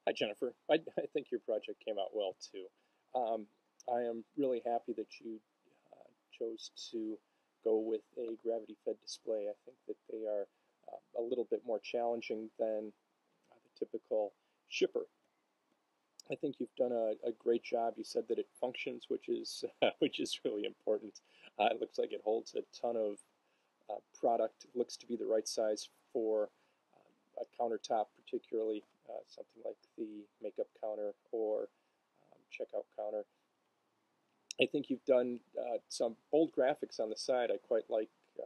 Hi, Jennifer. I think your project came out well too. Um, I am really happy that you chose to go with a gravity-fed display. I think that they are a little bit more challenging than the typical shipper. I think you've done a great job. You said that it functions, which is which is really important. It looks like it holds a ton of product. It looks to be the right size for a countertop, particularly something like the makeup counter or checkout counter. I think you've done some bold graphics on the side. I quite like the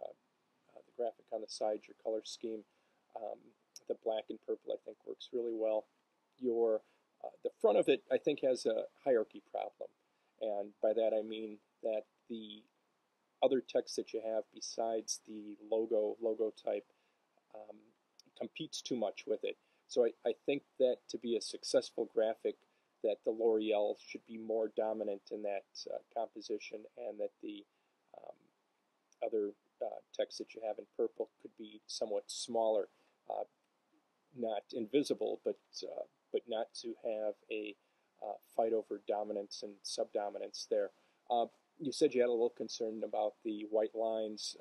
graphic on the side, your color scheme. Um, the black and purple, I think, works really well. Your The front of it, I think, has a hierarchy problem, and by that I mean that the other text that you have besides the logo type um, competes too much with it. So I think that to be a successful graphic, that the L'Oreal should be more dominant in that composition, and that the um, other text that you have in purple could be somewhat smaller, uh, not invisible, but not to have a fight over dominance and subdominance there. Uh, you said you had a little concern about the white lines.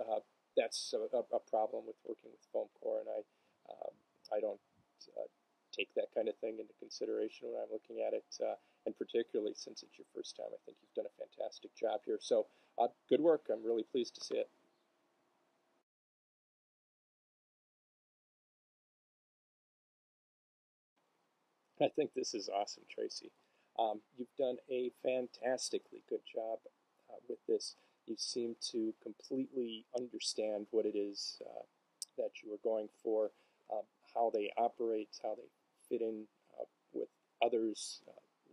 That's a problem with working with foam core, and I don't take that kind of thing into consideration when I'm looking at it. And particularly since it's your first time, I think you've done a fantastic job here. So good work. I'm really pleased to see it. I think this is awesome, Traci. You've done a fantastically good job with this. You seem to completely understand what it is that you are going for, um, how they operate, how they fit in with others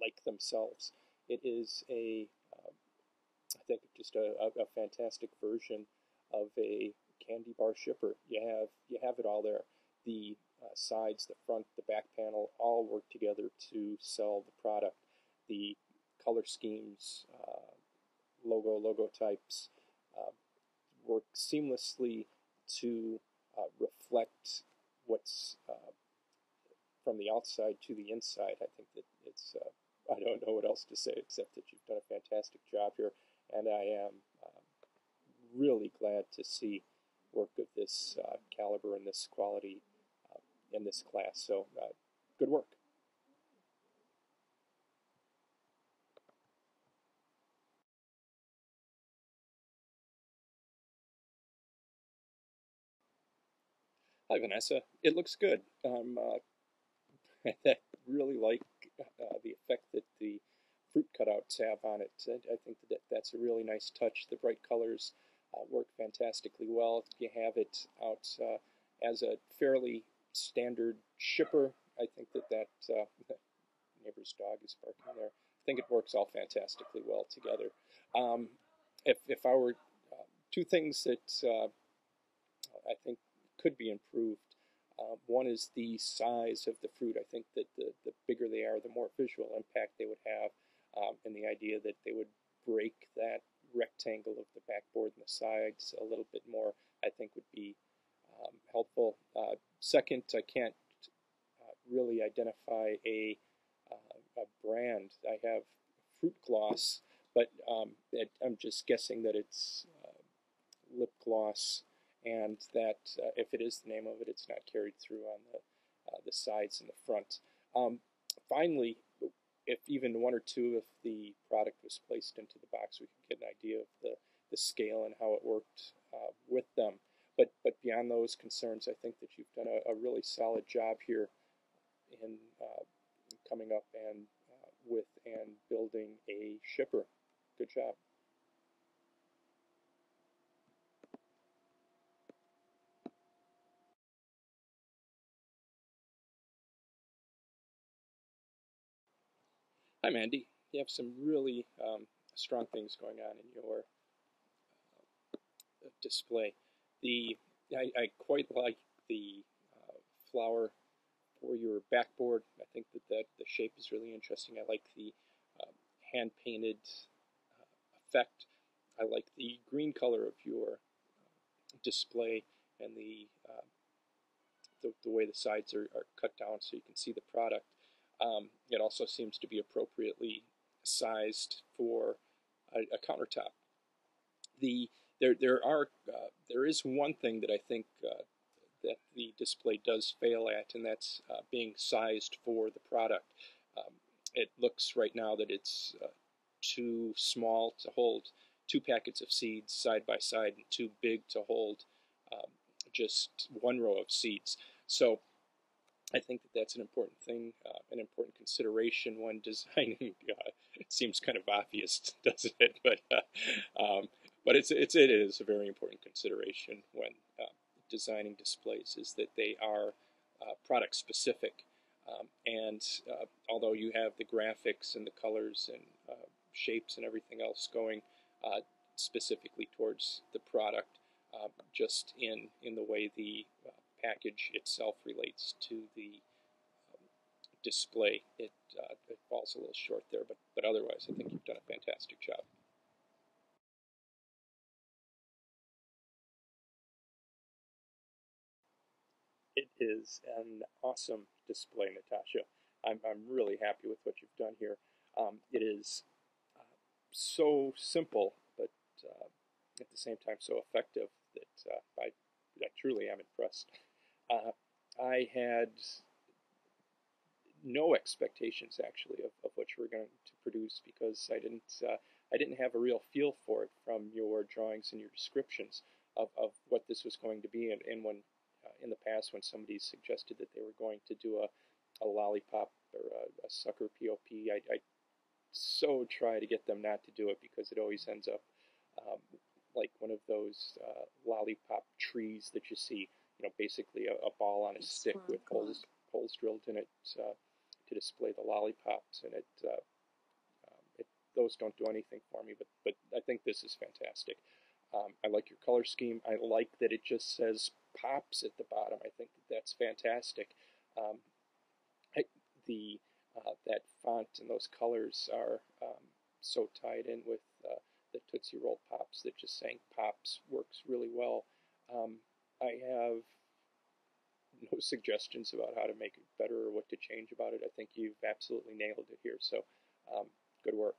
like themselves. It is I think, just a fantastic version of a candy bar shipper. You have it all there. The sides, the front, the back panel all work together to sell the product. The color schemes, logo types uh, work seamlessly to reflect what's from the outside to the inside. I think that I don't know what else to say except that you've done a fantastic job here, and I am really glad to see work of this caliber and this quality in this class. So, good work. Hi, Vanessa. It looks good. I really like the effect that the fruit cutouts have on it. I think that that's a really nice touch. The bright colors work fantastically well. You have it out as a fairly standard shipper. I think that neighbor's dog is barking there. I think it works all fantastically well together. Um, if I were two things that I think could be improved. One is the size of the fruit. I think that the bigger they are, the more visual impact they would have, and the idea that they would break that rectangle of the backboard and the sides a little bit more, I think would be helpful. Second, I can't really identify a brand. I have fruit gloss, but I'm just guessing that it's lip gloss, and that if it is the name of it, it's not carried through on the sides and the front. Um, Finally, if even one or two of the product was placed into the box, we could get an idea of the scale and how it worked with them. But beyond those concerns, I think that you've done a really solid job here in coming up and with and building a shipper. Good job. Hi, Mandy. You have some really strong things going on in your display. The I quite like the flower for your backboard. I think that the shape is really interesting. I like the hand painted effect. I like the green color of your display, and the way the sides are cut down so you can see the product. It also seems to be appropriately sized for a countertop. The there is one thing that I think that the display does fail at, and that's being sized for the product. It looks right now that it's too small to hold 2 packets of seeds side by side and too big to hold um, just 1 row of seeds. So I think that that's an important thing, an important consideration when designing. It seems kind of obvious, doesn't it? But it is a very important consideration when designing displays, is that they are product specific. And although you have the graphics and the colors and shapes and everything else going uh, specifically towards the product, just in the way the package itself relates to the display, it falls a little short there. But otherwise, I think you've done a fantastic job. It is an awesome display, Natasha. I'm really happy with what you've done here. It is so simple, but at the same time so effective that I truly am impressed. Uh, I had no expectations actually of what you were going to produce, because I didn't have a real feel for it from your drawings and your descriptions of what this was going to be. And when in the past, when somebody suggested that they were going to do a lollipop or a sucker POP, I so try to get them not to do it, because it always ends up um, like one of those lollipop trees that you see. Basically a ball on a stick with holes drilled in it to display the lollipops, and it those don't do anything for me. But I think this is fantastic. I like your color scheme. I like that it just says pops at the bottom. I think that that's fantastic. Um, I, the that font and those colors are so tied in with the Tootsie Roll Pops that just saying pops works really well. Um, I have no suggestions about how to make it better or what to change about it. I think you've absolutely nailed it here. So, good work.